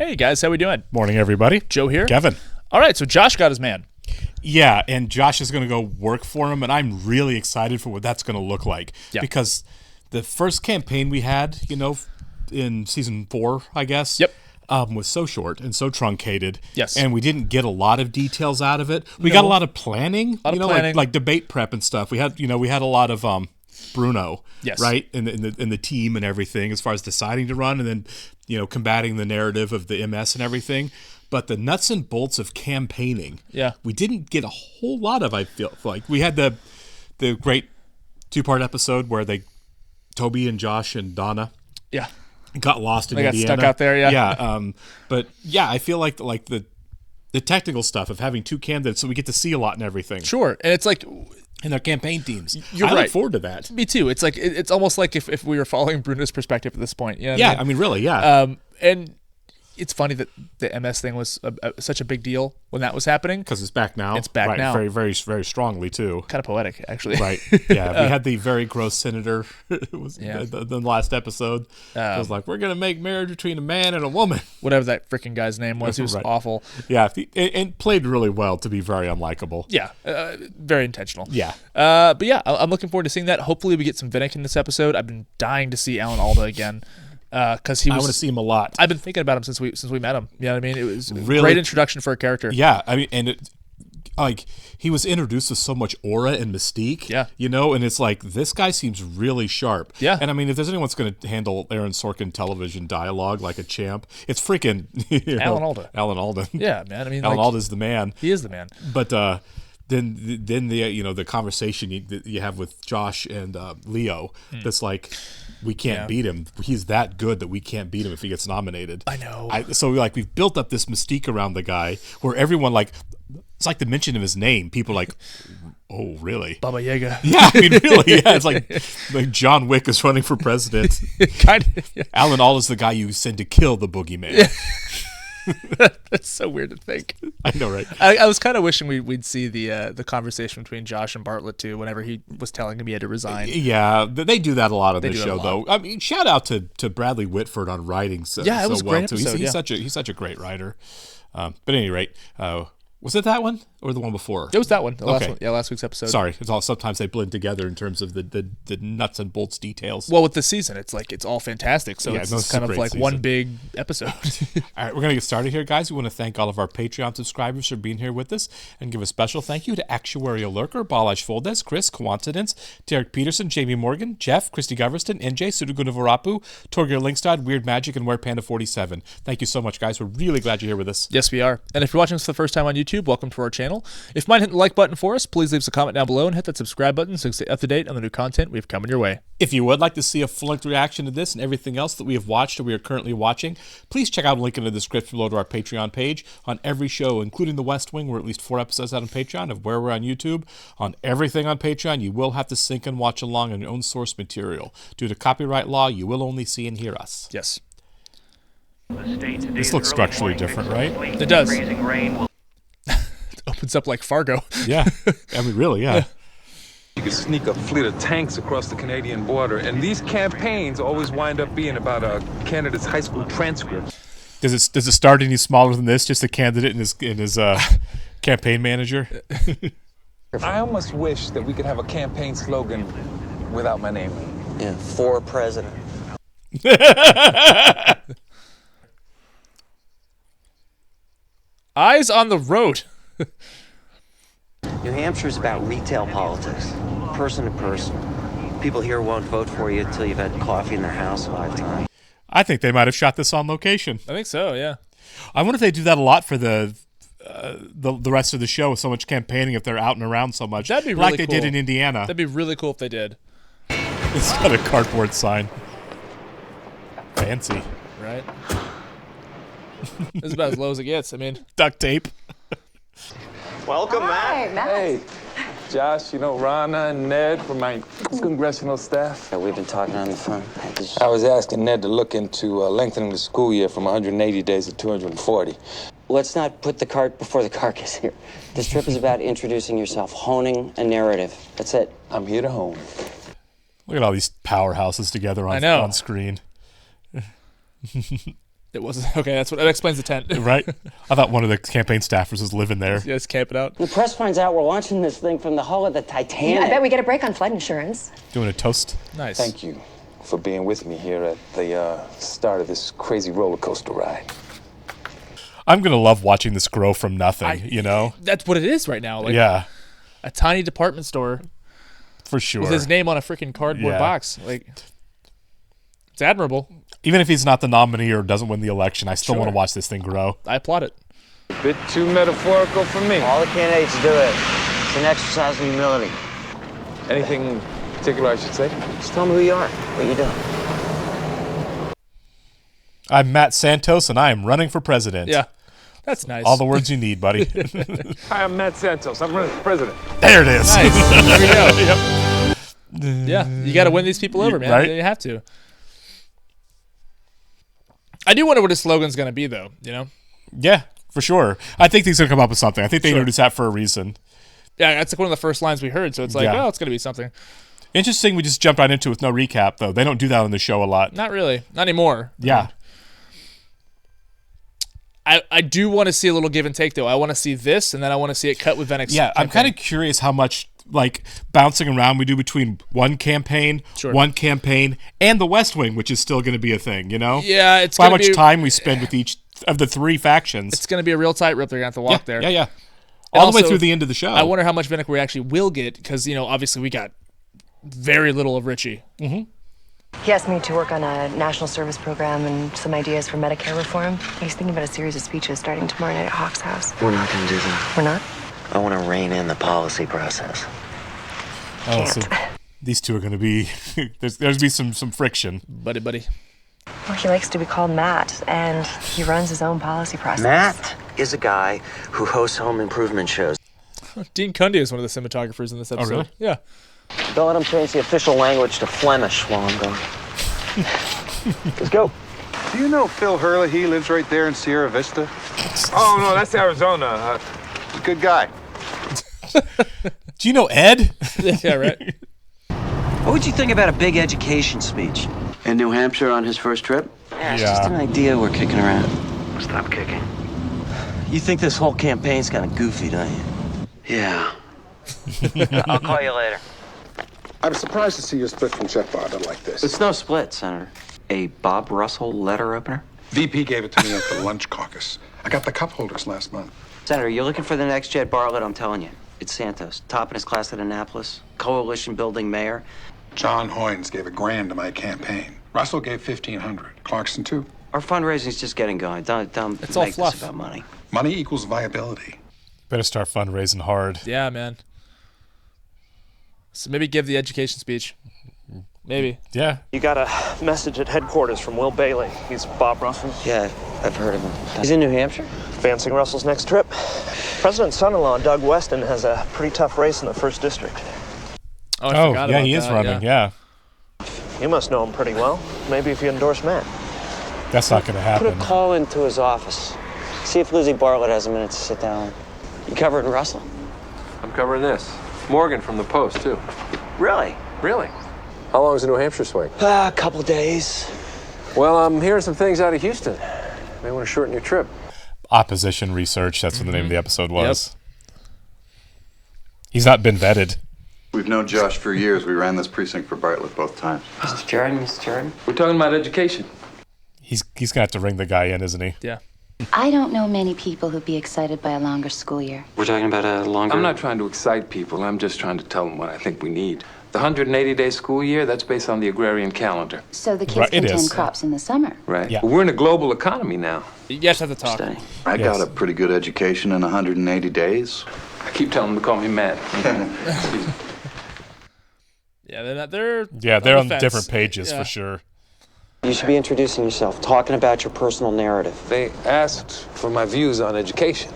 Hey guys, how we doing? Morning, everybody. Joe here. Kevin. All right, so Josh got his man. Yeah, and Josh is going to go work for him, and I'm really excited for what that's going to look like. Yeah. Because the first campaign we had, in season 4, I guess. Yep. Was so short and so truncated. Yes. And we didn't get a lot of details out of it. We got a lot of planning. Planning. Like debate prep and stuff. We had a lot of Bruno. Yes. Right? In the team and everything as far as deciding to run and then, combating the narrative of the MS and everything. But the nuts and bolts of campaigning, we didn't get a whole lot of. I feel like we had the great 2-part episode where Toby and Josh and Donna, got lost in Indiana. They got stuck out there, But I feel like the technical stuff of having 2 candidates, so we get to see a lot and everything. Sure, and it's like in their campaign teams. You're I right. look forward to that. Me too. It's like it's almost like if we were following Bruno's perspective at this point. You know what I mean, really, yeah. And it's funny that the MS thing was such a big deal when that was happening. Because it's back now. It's back now. Very, very, very strongly, too. Kind of poetic, actually. Right. Yeah, we had the very gross senator the last episode. It was like, we're going to make marriage between a man and a woman. Whatever that freaking guy's name was. He was awful. Yeah, and played really well to be very unlikable. Yeah, very intentional. Yeah. But yeah, I'm looking forward to seeing that. Hopefully we get some Vinnick in this episode. I've been dying to see Alan Alda again. Because I want to see him a lot. I've been thinking about him since we met him. You know what I mean? It was really, a great introduction for a character. Yeah, I mean, and he was introduced with so much aura and mystique. Yeah, and it's like this guy seems really sharp. Yeah, and I mean, if there's anyone that's going to handle Aaron Sorkin television dialogue like a champ, it's freaking Alan Alda. Alan Alda. Yeah, man. I mean, Alan Alda's the man. He is the man. But then the conversation you have with Josh and Leo, that's like, we can't beat him. He's that good that we can't beat him if he gets nominated. I know. So we've built up this mystique around the guy where everyone it's like the mention of his name. People are like, oh, really? Baba Yaga. Yeah, I mean, really. Yeah, it's like John Wick is running for president. Kind of. Yeah. Alan Alda's the guy you send to kill the boogeyman. Yeah. That's so weird to think. I know, right? I was kind of wishing we'd see the conversation between Josh and Bartlett too. Whenever he was telling him he had to resign. Yeah, they do that a lot on this show, though. I mean, shout out to Bradley Whitford on writing. It was a great too. episode. He's such a great writer. But at any rate, was it that one or the one before? It was that one. Last one. Yeah, last week's episode. Sorry, it's all sometimes they blend together in terms of the nuts and bolts details. Well, with the season, it's all fantastic. So it's kind of like one big episode. All right, we're gonna get started here, guys. We want to thank all of our Patreon subscribers for being here with us, and give a special thank you to Actuarial Lurker, Balazs Foldes, Chris, Coincidence, Derek Peterson, Jamie Morgan, Jeff, Christy Goverston, NJ, Sudugunavarapu, Torgir Linkstad, Weird Magic, and WearPanda47. Thank you so much, guys. We're really glad you're here with us. Yes, we are. And if you're watching us for the first time on YouTube, welcome to our channel. If you mind hitting the like button for us, please leave us a comment down below and hit that subscribe button so you can stay up to date on the new content we have coming your way. If you would like to see a full-length reaction to this and everything else that we have watched or we are currently watching, please check out a link in the description below to our Patreon page. On every show, including The West Wing, we're at least 4 episodes out on Patreon of where we're on YouTube. On everything on Patreon, you will have to sync and watch along on your own source material. Due to copyright law, you will only see and hear us. Yes. This looks structurally different, right? It does. Opens up like Fargo. Yeah. I mean, really, yeah. You can sneak a fleet of tanks across the Canadian border, and these campaigns always wind up being about a candidate's high school transcript. Does it start any smaller than this? Just a candidate and his campaign manager? I almost wish that we could have a campaign slogan without my name. Yeah, for president. Eyes on the road. New Hampshire's about retail politics, person to person. People here won't vote for you until you've had coffee in their house 5 times. I think they might have shot this on location. I think so, yeah. I wonder if they do that a lot for the rest of the show with so much campaigning, if they're out and around so much. That'd be really like they cool. did in Indiana. That'd be really cool if they did. It's got a cardboard sign. Fancy. Right? This is about as low as it gets. I mean, duct tape. Welcome, Matt. Hey, Josh, Rana and Ned from my congressional staff. Yeah, we've been talking on the phone. I was asking Ned to look into lengthening the school year from 180 days to 240. Let's not put the cart before the carcass here. This trip is about introducing yourself, honing a narrative. That's it. I'm here to hone. Look at all these powerhouses together on screen. It wasn't. Okay, that explains the tent. Right? I thought one of the campaign staffers was living there. Yeah, it's camping out. The press finds out we're launching this thing from the hull of the Titanic. I bet we get a break on flight insurance. Doing a toast. Nice. Thank you for being with me here at the start of this crazy roller coaster ride. I'm going to love watching this grow from nothing, you know? That's what it is right now. Like, yeah. A tiny department store. For sure. With his name on a freaking cardboard box. Like, it's admirable. Even if he's not the nominee or doesn't win the election, I still want to watch this thing grow. I applaud it. A bit too metaphorical for me. All the candidates do it. It's an exercise in humility. Anything particular I should say? Just tell them who you are, what you do. I'm Matt Santos, and I am running for president. Yeah, that's nice. All the words you need, buddy. Hi, I'm Matt Santos. I'm running for president. There it is. Nice. There we go. Yep. Yeah, you got to win these people over, man. Right? You have to. I do wonder what his slogan's going to be, though, you know? Yeah, for sure. I think he's going to come up with something. I think they introduced that for a reason. Yeah, that's like one of the first lines we heard, so it's like, oh, it's going to be something. Interesting, we just jumped right into it with no recap, though. They don't do that on the show a lot. Not really. Not anymore. Yeah. I do want to see a little give and take, though. I want to see this, and then I want to see it cut with Venex's Yeah, I'm kind of curious how much, like, bouncing around we do between one campaign, and the West Wing, which is still going to be a thing, you know? Yeah, it's how much time we spend with each of the three factions. It's going to be a real tightrope they're going to have to walk there. Yeah. All the way through the end of the show. I wonder how much Vennec we actually will get, because, you know, obviously we got very little of Richie. Mm-hmm. He asked me to work on a national service program and some ideas for Medicare reform. He's thinking about a series of speeches starting tomorrow night at Hawk's house. We're not going to do that. We're not? I want to rein in the policy process. Oh, so these two are going to be... there's going to be some friction. Buddy. Well, he likes to be called Matt, and he runs his own policy process. Matt is a guy who hosts home improvement shows. Dean Cundy is one of the cinematographers in this episode. Oh, really? Yeah. Don't let him change the official language to Flemish while I'm gone. Let's go. Do you know Phil Hurley? He lives right there in Sierra Vista. Oh, no, that's Arizona. Good guy. Do you know Ed? Yeah, right. What would you think about a big education speech? In New Hampshire on his first trip? Yeah, it's just an idea we're kicking around. Stop kicking. You think this whole campaign's kind of goofy, don't you? Yeah. I'll call you later. I'm surprised to see you split from Chet Bartlett like this. It's no split, Senator. A Bob Russell letter opener? VP gave it to me at the lunch caucus. I got the cup holders last month. Senator, you're looking for the next Chet Bartlett, I'm telling you. It's Santos, top in his class at Annapolis, coalition building mayor. John Hoynes gave $1,000 to my campaign. Russell gave $1,500. Clarkson, too. Our fundraising's just getting going. Don't it's all make fluff. this about money. Money equals viability. Better start fundraising hard. Yeah, man. So maybe give the education speech. Maybe. Yeah. You got a message at headquarters from Will Bailey. He's Bob Russell. Yeah, I've heard of him. He's in New Hampshire? Advancing Russell's next trip. President's son-in-law, Doug Weston, has a pretty tough race in the 1st district. Oh, I forgot about he is that, running, yeah. You must know him pretty well. Maybe if you endorse Matt. That's not going to happen. Put a call into his office. See if Lizzie Bartlett has a minute to sit down. You covering Russell? I'm covering this. Morgan from the Post, too. Really? Really? How long is the New Hampshire swing? A couple days. Well, I'm hearing some things out of Houston. May want to shorten your trip. Opposition research, that's what the name of the episode was. Yep. He's not been vetted. We've known Josh for years. We ran this precinct for Bartlett both times. Mr. Jordan. We're talking about education. He's going to have to ring the guy in, isn't he? Yeah. I don't know many people who'd be excited by a longer school year. We're talking about a longer... I'm not trying to excite people. I'm just trying to tell them what I think we need. The 180-day school year, that's based on the agrarian calendar. So the kids can tend crops in the summer. Right. Yeah. But we're in a global economy now. You guys have to talk. I got a pretty good education in 180 days. I keep telling them to call me Matt. Yeah, they're on different pages for sure. You should be introducing yourself, talking about your personal narrative. They asked for my views on education.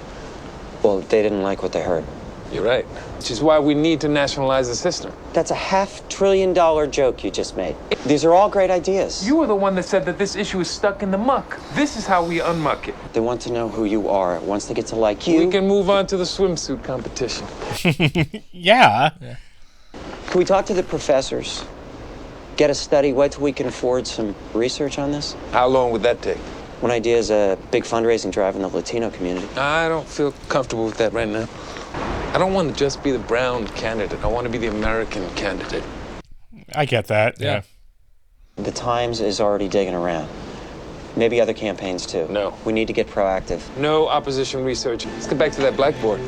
Well, they didn't like what they heard. You're right. Which is why we need to nationalize the system. That's a $500 billion joke you just made. These are all great ideas. You were the one that said that this issue is stuck in the muck. This is how we unmuck it. They want to know who you are. Once they get to like you... We can move on to the swimsuit competition. Yeah. Can we talk to the professors? Get a study, wait till we can afford some research on this? How long would that take? One idea is a big fundraising drive in the Latino community. I don't feel comfortable with that right now. I don't want to just be the brown candidate. I want to be the American candidate. I get that. Yeah. The Times is already digging around. Maybe other campaigns, too. No. We need to get proactive. No opposition research. Let's get back to that blackboard.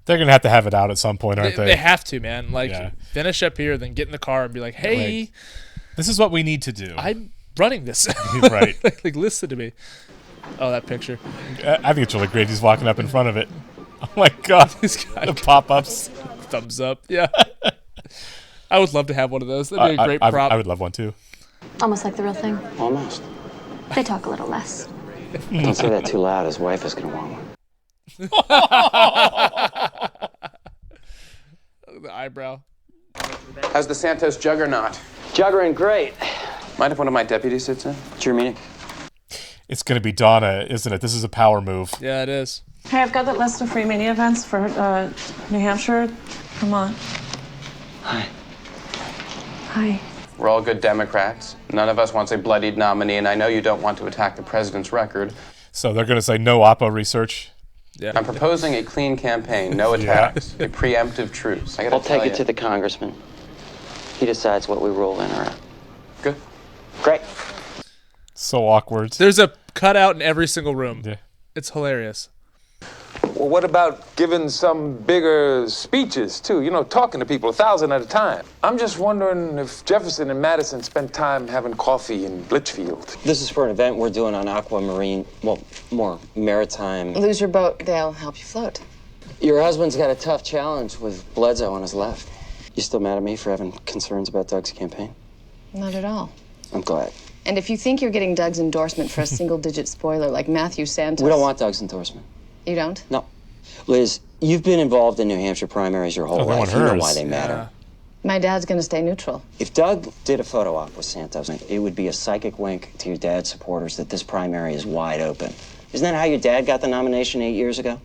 They're going to have it out at some point, aren't they? They have to, man. Like, finish up here, then get in the car and be like, hey. This is what we need to do. I'm running this. Right. like, listen to me. Oh, that picture. I think it's really great. He's walking up in front of it. Oh, my God. This guy. The pop-ups. Thumbs up. Yeah. I would love to have one of those. That'd be a great prop. I would love one, too. Almost like the real thing. Almost. They talk a little less. Don't say that too loud. His wife is going to want one. The eyebrow. How's the Santos juggernaut? Juggering great. Mind if one of my deputies sits in? What's your meeting? It's going to be Donna, isn't it? This is a power move. Yeah, it is. Hey, I've got that list of free media events for New Hampshire. Come on. Hi. Hi. We're all good Democrats. None of us wants a bloodied nominee, and I know you don't want to attack the president's record. So they're going to say no Oppo research? Yeah. I'm proposing a clean campaign, no attacks, a preemptive truce. I'll take it to the congressman. He decides what we roll in or out. Good. Great. So awkward. There's a cutout in every single room. Yeah. It's hilarious. Well, what about giving some bigger speeches, too? You know, talking to people 1,000 at a time. I'm just wondering if Jefferson and Madison spent time having coffee in Litchfield. This is for an event we're doing on aquamarine, well, more maritime. Lose your boat, they'll help you float. Your husband's got a tough challenge with Bledsoe on his left. You still mad at me for having concerns about Doug's campaign? Not at all. I'm glad. And if you think you're getting Doug's endorsement for a single-digit spoiler like Matthew Santos... We don't want Doug's endorsement. You don't? No. Liz, you've been involved in New Hampshire primaries your whole life. You know why they matter. My dad's going to stay neutral. If Doug did a photo op with Santos, it would be a psychic wink to your dad's supporters that this primary is wide open. Isn't that how your dad got the nomination 8 years ago?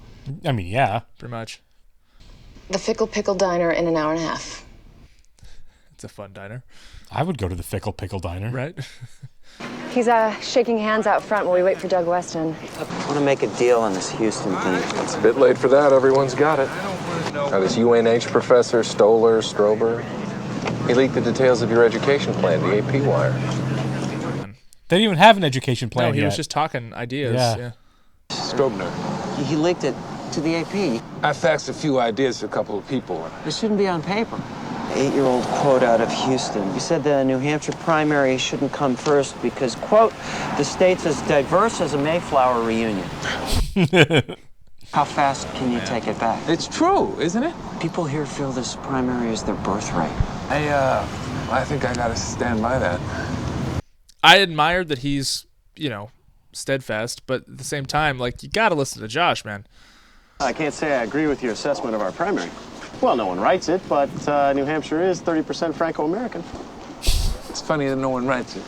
I mean, yeah. Pretty much. The Fickle Pickle Diner in an hour and a half. It's a fun diner. I would go to the Fickle Pickle Diner. Right? He's shaking hands out front while we wait for Doug Weston. I want to make a deal on this Houston thing. It's a bit late for that. Everyone's got it. Now, this UNH professor, Stoller, Strober, he leaked the details of your education plan, the AP wire. They didn't even have an education plan No, he yet. was just talking ideas. Yeah. Strobner. He leaked it to the AP. I faxed a few ideas to a couple of people. This shouldn't be on paper. 8-year-old quote out of Houston. You said the New Hampshire primary shouldn't come first because, quote, the state's as diverse as a Mayflower reunion. How fast can you take it back? It's true, isn't it? People here feel this primary is their birthright. I think I gotta stand by that. I admire that he's, steadfast, but at the same time, like, you gotta listen to Josh, man. I can't say I agree with your assessment of our primary. Well, no one writes it, but New Hampshire is 30% Franco-American. It's funny that no one writes it.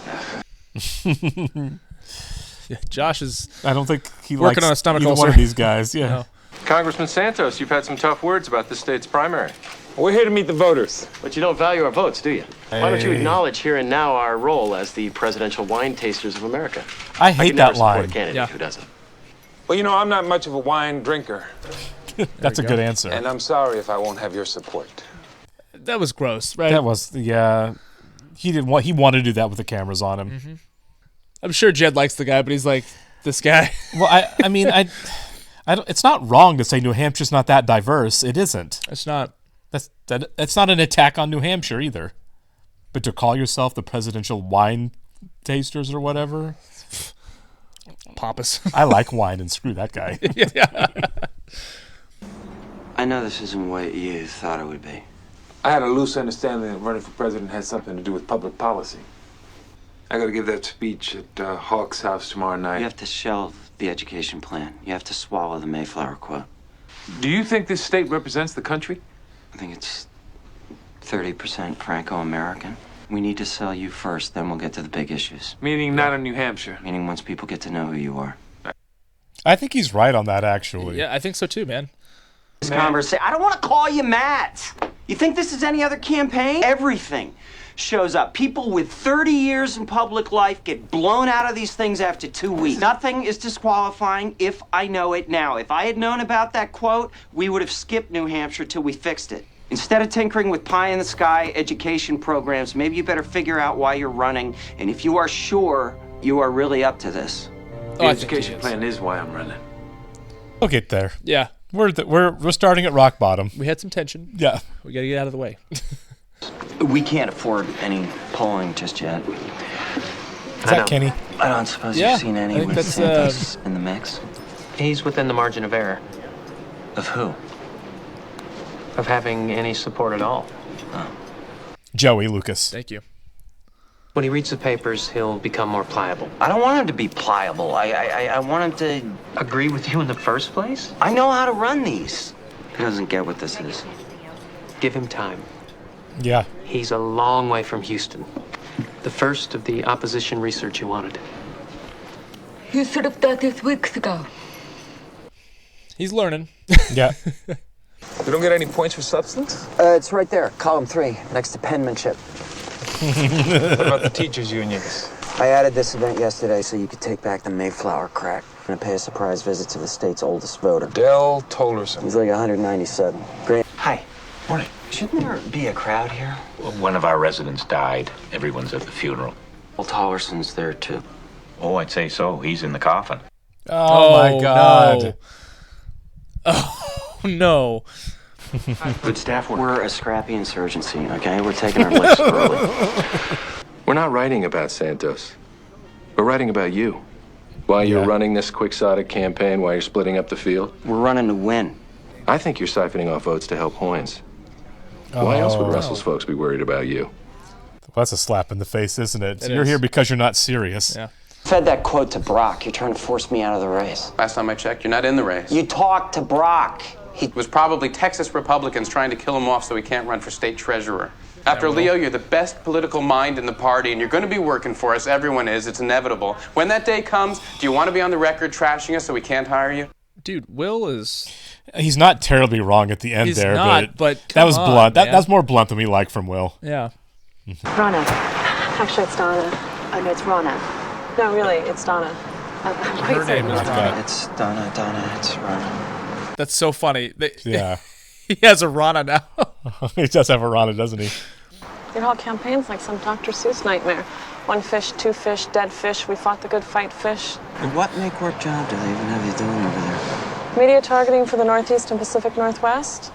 Yeah, Josh is. I don't think he working likes on a stomach either ulcer. one of these guys. Yeah. No. Congressman Santos, you've had some tough words about the state's primary. We're here to meet the voters. But you don't value our votes, do you? Why don't you acknowledge here and now our role as the presidential wine tasters of America? I hate that support line. a candidate who doesn't. Well, I'm not much of a wine drinker. That's a good answer. And I'm sorry if I won't have your support. That was gross, right? That was, yeah. He wanted to do that with the cameras on him. Mm-hmm. I'm sure Jed likes the guy, but he's like, this guy. Well, I mean, I don't, it's not wrong to say New Hampshire's not that diverse. It isn't. It's not. That's not an attack on New Hampshire either. But to call yourself the presidential wine tasters or whatever. Pompous. I like wine and screw that guy. Yeah. I know this isn't what you thought it would be. I had a loose understanding that running for president had something to do with public policy. I got to give that speech at Hawk's house tomorrow night. You have to shelve the education plan. You have to swallow the Mayflower quote. Do you think this state represents the country? I think it's 30% Franco-American. We need to sell you first, then we'll get to the big issues. Meaning not in New Hampshire. Meaning once people get to know who you are. I think he's right on that, actually. Yeah, I think so too, man. This conversation. I don't want to call you Matt. You think this is any other campaign? Everything shows up. People with 30 years in public life get blown out of these things after 2 weeks. Nothing is disqualifying if I know it now. If I had known about that quote, we would have skipped New Hampshire till we fixed it. Instead of tinkering with pie-in-the-sky education programs, maybe you better figure out why you're running, and if you are sure you are really up to this. The education plan is why I'm running. We'll get there. Yeah. We're starting at rock bottom. We had some tension. Yeah. We got to get out of the way. We can't afford any polling just yet. Is that Kenny? I don't suppose you've seen anyone with Santos in the mix? He's within the margin of error. Of who? Of having any support at all. Oh. Joey Lucas. Thank you. When he reads the papers, he'll become more pliable. I don't want him to be pliable. I want him to agree with you in the first place? I know how to run these. He doesn't get what this is. Give him time. Yeah. He's a long way from Houston. The first of the opposition research you wanted. You should have done this weeks ago. He's learning. Yeah. We don't get any points for substance? It's right there, column 3, next to penmanship. What about the teachers' unions? I added this event yesterday so you could take back the Mayflower crack. I'm gonna pay a surprise visit to the state's oldest voter. Dell Tollerson. He's like 197. Great. Hi. Morning. Shouldn't there be a crowd here? Well, one of our residents died. Everyone's at the funeral. Well, Tollerson's there too. Oh, I'd say so. He's in the coffin. Oh my God. No. Oh no. Good staff work. We're a scrappy insurgency, okay? We're taking our licks early. We're not writing about Santos. We're writing about you. Why you're running this quixotic campaign, why you're splitting up the field. We're running to win. I think you're siphoning off votes to help Hoynes. Why else would Russell's folks be worried about you? Well, that's a slap in the face, isn't it? It You're is. here because you're not serious. Yeah. Fed that quote to Brock. You're trying to force me out of the race. Last time I checked, you're not in the race. You talked to Brock. It was probably Texas Republicans trying to kill him off so he can't run for state treasurer. After Leo, you're the best political mind in the party, and you're going to be working for us. Everyone is. It's inevitable. When that day comes, do you want to be on the record trashing us so we can't hire you? Dude, Will is... He's not terribly wrong at the end He's there, not, but that was come on, blunt. man. That's more blunt than we like from Will. Yeah. Rana. Actually, it's Donna. Oh, no, it's Rana. No, really, it's Donna. I'm Her quite name certain. is Donna. It's Donna, it's Rana. That's so funny. Yeah. He has a Rana now. He does have a Rana, doesn't he? Your whole campaign's like some Dr. Seuss nightmare. 1 fish, 2 fish, dead fish. We fought the good fight, fish. What make-work job do they even have you doing over there? Media targeting for the Northeast and Pacific Northwest.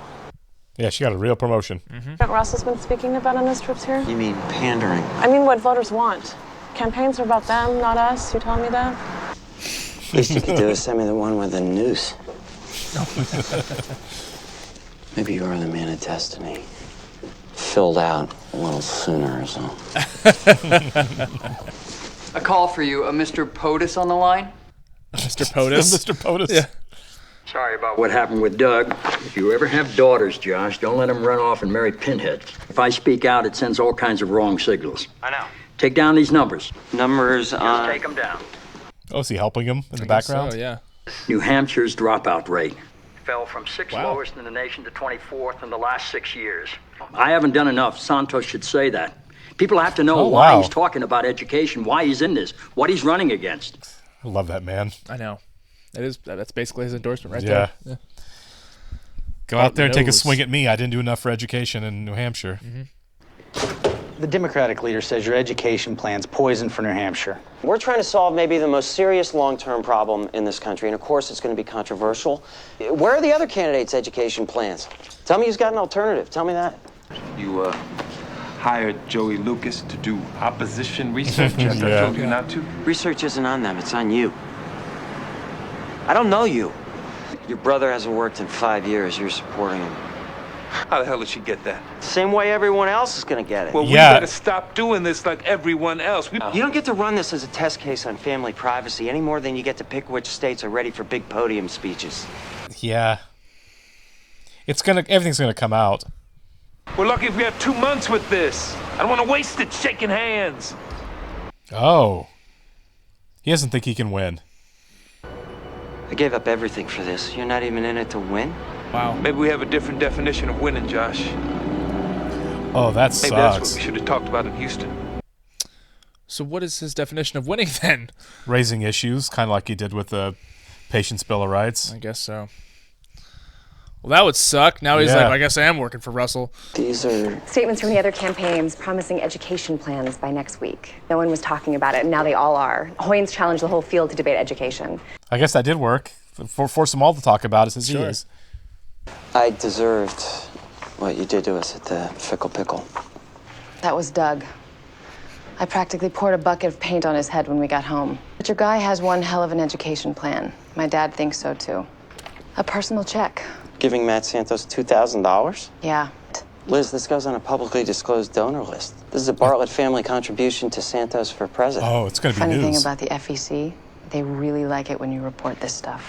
Yeah, she got a real promotion. What Russell's been speaking about on his trips here. You mean pandering? I mean what voters want. Campaigns are about them, not us. You telling me that? Least you could do is send me the one with the noose. Maybe you are the man of destiny. Filled out a little sooner or so. A call for you. Mr. POTUS on the line? Mr. POTUS? Mr. POTUS? Yeah. Sorry about what happened with Doug. If you ever have daughters, Josh, don't let them run off and marry pinheads. If I speak out, it sends all kinds of wrong signals. I know. Take down these numbers. Numbers on... Just take them down. Oh, is he helping him in the background? Oh, yeah. New Hampshire's dropout rate fell from 6th Wow. lowest in the nation to 24th in the last 6 years. I haven't done enough. Santos should say that. People have to know why he's talking about education, why he's in this, what he's running against. I love that man. I know. That's basically his endorsement right Yeah. there. Yeah. Go out there and take a swing at me. I didn't do enough for education in New Hampshire. The Democratic leader says your education plan's poison for New Hampshire. We're trying to solve maybe the most serious long-term problem in this country, and of course it's going to be controversial. Where are the other candidates' education plans? Tell me who's got an alternative. Tell me that. You hired Joey Lucas to do opposition research after I told you not to? Research isn't on them, it's on you. I don't know you. Your brother hasn't worked in 5 years. You're supporting him. How the hell did she get that? Same way everyone else is going to get it. Well, we better stop doing this like everyone else. You don't get to run this as a test case on family privacy any more than you get to pick which states are ready for big podium speeches. Yeah. Everything's gonna come out. We're lucky if we have 2 months with this. I don't want to waste it shaking hands. Oh. He doesn't think he can win. I gave up everything for this. You're not even in it to win? Wow. Maybe we have a different definition of winning, Josh. Oh, that Maybe that's sucks. what we should have talked about in Houston. So what is his definition of winning then? Raising issues, kind of like he did with the Patient's Bill of Rights. I guess so. Well, that would suck. Now he's like, I guess I am working for Russell. These are statements from the other campaigns promising education plans by next week. No one was talking about it, and now they all are. Hoynes challenged the whole field to debate education. I guess that did work. Force them all to talk about it since he is. I deserved what you did to us at the Fickle Pickle. That was Doug. I practically poured a bucket of paint on his head when we got home. But your guy has one hell of an education plan. My dad thinks so, too. A personal check. Giving Matt Santos $2,000? Yeah. Liz, this goes on a publicly disclosed donor list. This is a Bartlett family contribution to Santos for president. Oh, it's going to be Funny news. thing about the FEC, they really like it when you report this stuff.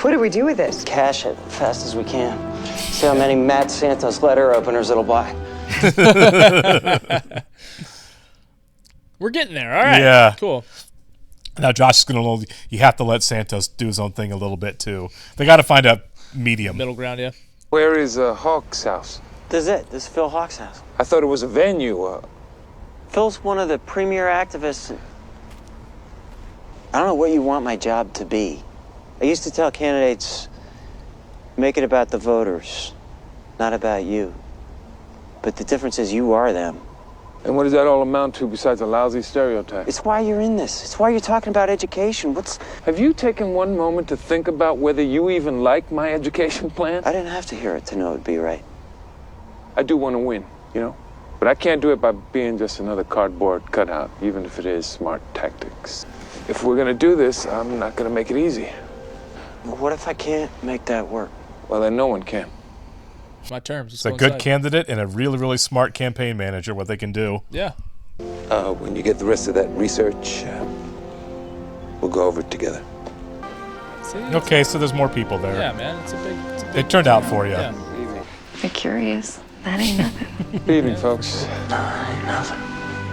What do we do with this? Cash it fast as we can. See how many Matt Santos letter openers it'll buy. We're getting there. All right. Yeah. Cool. Now Josh is going to. You have to let Santos do his own thing a little bit too. They got to find a medium. Middle ground, yeah. Where is Hawk's house? This is it. This is Phil Hawk's house. I thought it was a venue. Phil's one of the premier activists. I don't know what you want my job to be. I used to tell candidates, make it about the voters, not about you. But the difference is you are them. And what does that all amount to besides a lousy stereotype? It's why you're in this. It's why you're talking about education. Have you taken one moment to think about whether you even like my education plan? I didn't have to hear it to know it'd be right. I do want to win, you know? But I can't do it by being just another cardboard cutout, even if it is smart tactics. If we're gonna do this, I'm not gonna make it easy. What if I can't make that work? Well, then no one can. My terms. It's a good candidate and a really, really smart campaign manager, what they can do. Yeah. When you get the rest of that research, we'll go over it together. Okay, so there's more people there. Yeah, man. It's a big It turned out for you. Yeah. You're curious. That ain't nothing. Good evening, folks. Nothing.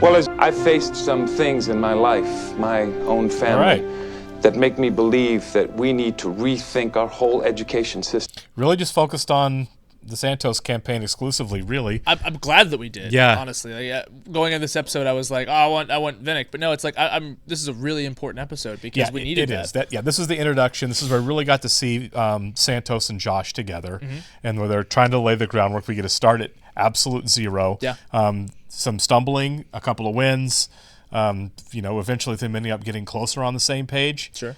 Well, as I faced some things in my life, my own family, that make me believe that we need to rethink our whole education system. Really just focused on the Santos campaign exclusively, really. I'm glad that we did. Yeah. Honestly, going into this episode, I was like, oh, I want Vinnick, but no, it's like this is a really important episode because we needed that. This is the introduction. This is where we really got to see Santos and Josh together, and where they're trying to lay the groundwork. We get to start at absolute zero. Yeah. Some stumbling, a couple of wins. Eventually them ending up getting closer on the same page. Sure.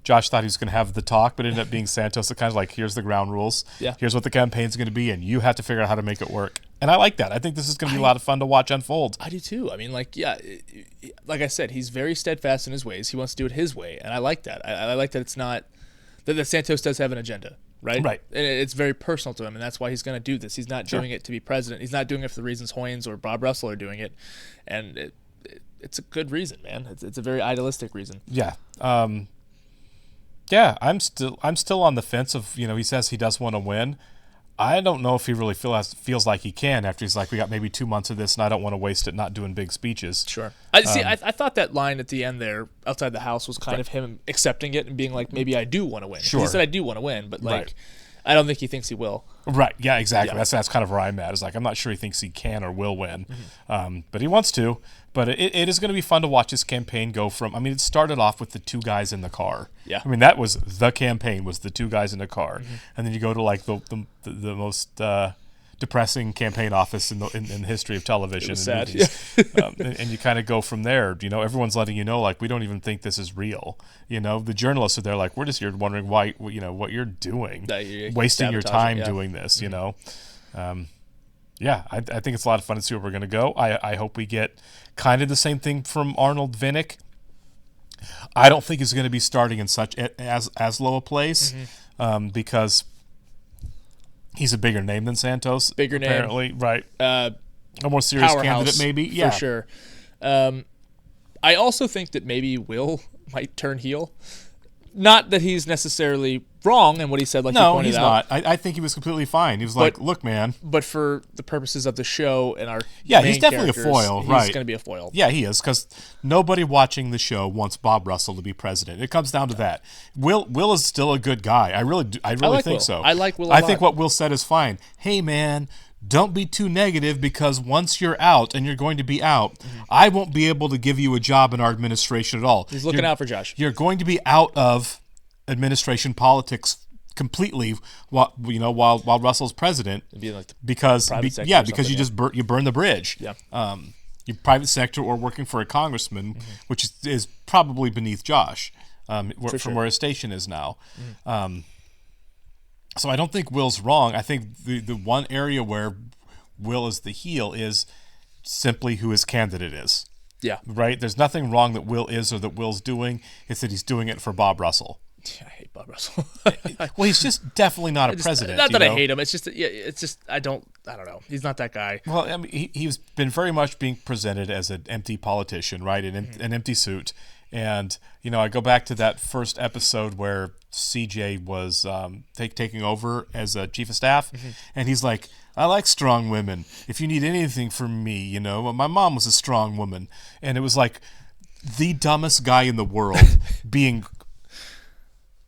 Josh thought he was going to have the talk, but it ended up being Santos. That kind of like, here's the ground rules. Yeah. Here's what the campaign's going to be, and you have to figure out how to make it work. And I like that. I think this is going to be a lot of fun to watch unfold. I do too. I mean, like I said, he's very steadfast in his ways. He wants to do it his way, and I like that. I like that it's not that Santos does have an agenda, right? Right. And it's very personal to him, and that's why he's going to do this. He's not doing it to be president. He's not doing it for the reasons Hoynes or Bob Russell are doing it, and it's a good reason, man. It's a very idealistic reason. Yeah. Yeah, I'm still on the fence of, he says he does want to win. I don't know if he really feels like he can after he's like, we got maybe 2 months of this and I don't want to waste it not doing big speeches. Sure. I thought that line at the end there outside the house was kind of him accepting it and being like, maybe I do want to win. Sure. He said I do want to win, but I don't think he thinks he will. Right. Yeah, exactly. Yeah. That's kind of where I'm at. Is like, I'm not sure he thinks he can or will win, but he wants to. But it is going to be fun to watch this campaign go from, it started off with the two guys in the car. Yeah. That was the campaign, was the two guys in the car. And then you go to like the most depressing campaign office in the history of television. It was sad. And you kind of go from there. Everyone's letting you know, like, we don't even think this is real. The journalists are there like, we're just here wondering why, what you're doing, wasting your time doing this, Yeah, I think it's a lot of fun to see where we're going to go. I hope we get kind of the same thing from Arnold Vinnick. I don't think he's going to be starting in such as low a place because he's a bigger name than Santos. Bigger apparently, name, right? A more serious candidate, maybe. Yeah, for sure. I also think that maybe Will might turn heel. Not that he's necessarily wrong in what he said. Like no, you pointed he's out. not. I think he was completely fine. He was like, "Look, man." But for the purposes of the show and our he's definitely a foil, right? He's going to be a foil. Yeah, he is, because nobody watching the show wants Bob Russell to be president. It comes down to that. Will is still a good guy. I really like think Will. so. I like Will a I lot. think what Will said is fine. Hey, man. Don't be too negative, because once you're out, and you're going to be out, I won't be able to give you a job in our administration at all. He's looking out for Josh. You're going to be out of administration politics completely while Russell's president, because you just burn the bridge. Yeah. Your private sector or working for a congressman, which is probably beneath Josh, from where his station is now. So I don't think Will's wrong. I think the one area where Will is the heel is simply who his candidate is. Yeah. Right? There's nothing wrong that Will is or that Will's doing. It's that he's doing it for Bob Russell. I hate Bob Russell. Well, he's just definitely not a president. Not that I hate him. It's just I don't know. He's not that guy. Well, I mean, he's been very much being presented as an empty politician, right? An empty suit. And, I go back to that first episode where CJ was taking over as a chief of staff, and he's like, I like strong women. If you need anything from me, my mom was a strong woman. And it was like the dumbest guy in the world being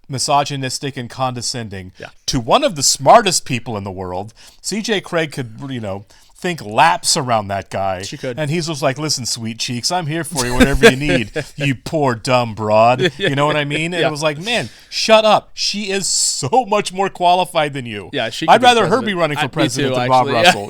misogynistic and condescending to one of the smartest people in the world. CJ Craig could, think laps around that guy. She could. And he's just like, listen, sweet cheeks, I'm here for you, whatever you need, you poor dumb broad. You know what I mean? And it was like, man, shut up. She is so much more qualified than you. Yeah, she I'd rather her be running for president than Bob Russell,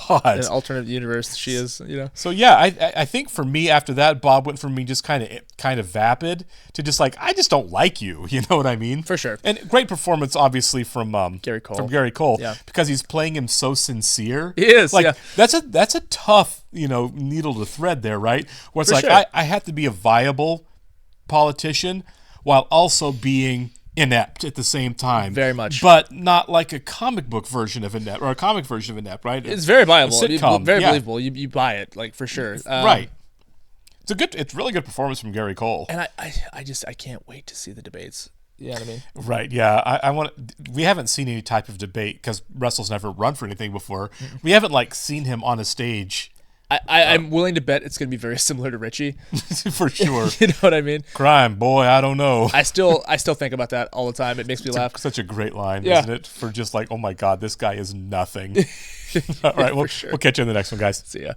God. An alternate universe she is, So yeah, I think for me after that, Bob went from me just kind of vapid to just like, I just don't like you. You know what I mean? For sure. And great performance, obviously, from Gary Cole. Yeah. Because he's playing him so sincere. He is. Like that's a tough needle to thread there, right? Where it's For like sure. I have to be a viable politician while also being inept at the same time. Very much. But not like a comic book version of inept, or a comic version of inept, right? It's very viable. A sitcom. Very believable. You buy it, like, for sure. Right. It's really good performance from Gary Cole. And I can't wait to see the debates. You know what I mean? Right, yeah. We haven't seen any type of debate because Russell's never run for anything before. We haven't seen him on a stage. I'm willing to bet it's going to be very similar to Richie. For sure. You know what I mean? Crime, boy, I don't know. I still think about that all the time. It makes me laugh. Such a great line, isn't it? For just like, oh my God, this guy is nothing. All right, we'll catch you in the next one, guys. See ya.